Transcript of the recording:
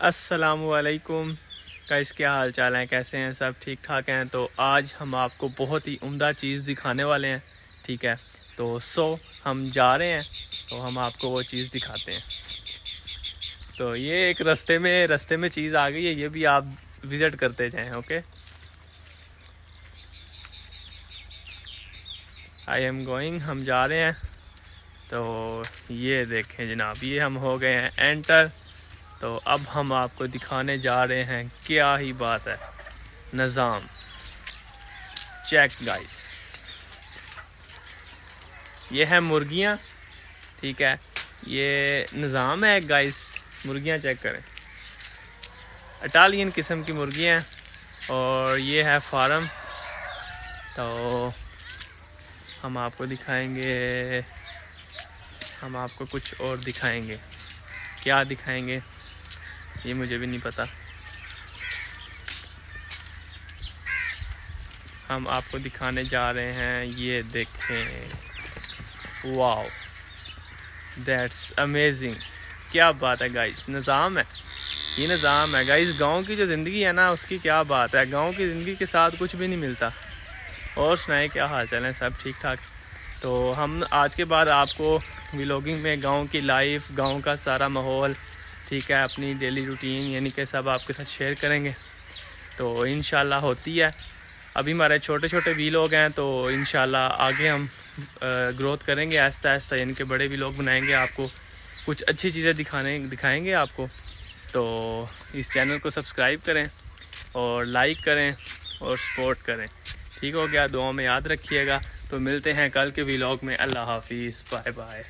अस्सलामुअलैकुम गाइस, क्या हाल चाल हैं, कैसे हैं सब ठीक ठाक हैं। तो आज हम आपको बहुत ही उम्दा चीज़ दिखाने वाले हैं। ठीक है, तो हम जा रहे हैं, तो हम आपको वो चीज़ दिखाते हैं। तो ये एक रास्ते में चीज़ आ गई है, ये भी आप विज़िट करते जाएं। ओके, आई एम गोइंग, हम जा रहे हैं। तो ये देखें जनाब, ये हम हो गए हैं एंटर। तो अब हम आपको दिखाने जा रहे हैं, क्या ही बात है, निज़ाम। चेक गाइस, ये है मुर्गियाँ। ठीक है, ये निज़ाम है गाइस, मुर्गियाँ चेक करें, इटालियन किस्म की मुर्गियाँ हैं। और ये है फार्म। तो हम आपको दिखाएंगे, हम आपको कुछ और दिखाएंगे। क्या दिखाएंगे ये मुझे भी नहीं पता। हम आपको दिखाने जा रहे हैं, ये देखें, वाओ, दैट्स अमेजिंग। क्या बात है गाइस, निज़ाम है, ये निज़ाम है गाइस। गांव की जो ज़िंदगी है ना, उसकी क्या बात है, गांव की ज़िंदगी के साथ कुछ भी नहीं मिलता। और सुनाए, क्या हाल चाल है, सब ठीक ठाक। तो हम आज के बाद आपको व्लॉगिंग में गांव की लाइफ, गांव का सारा माहौल, ठीक है, अपनी डेली रूटीन यानी कि सब आपके साथ शेयर करेंगे। तो इंशाल्लाह होती है। अभी हमारे छोटे छोटे व्लॉग हैं, तो इंशाल्लाह आगे हम ग्रोथ करेंगे आहिस्ता आहिस्ता, यानी कि बड़े व्लॉग बनाएंगे, आपको कुछ अच्छी चीज़ें दिखाएंगे आपको। तो इस चैनल को सब्सक्राइब करें और लाइक करें और सपोर्ट करें। ठीक हो गया, दुआ में याद रखिएगा। तो मिलते हैं कल के व्लॉग में। अल्लाह हाफिज़, बाय बाय।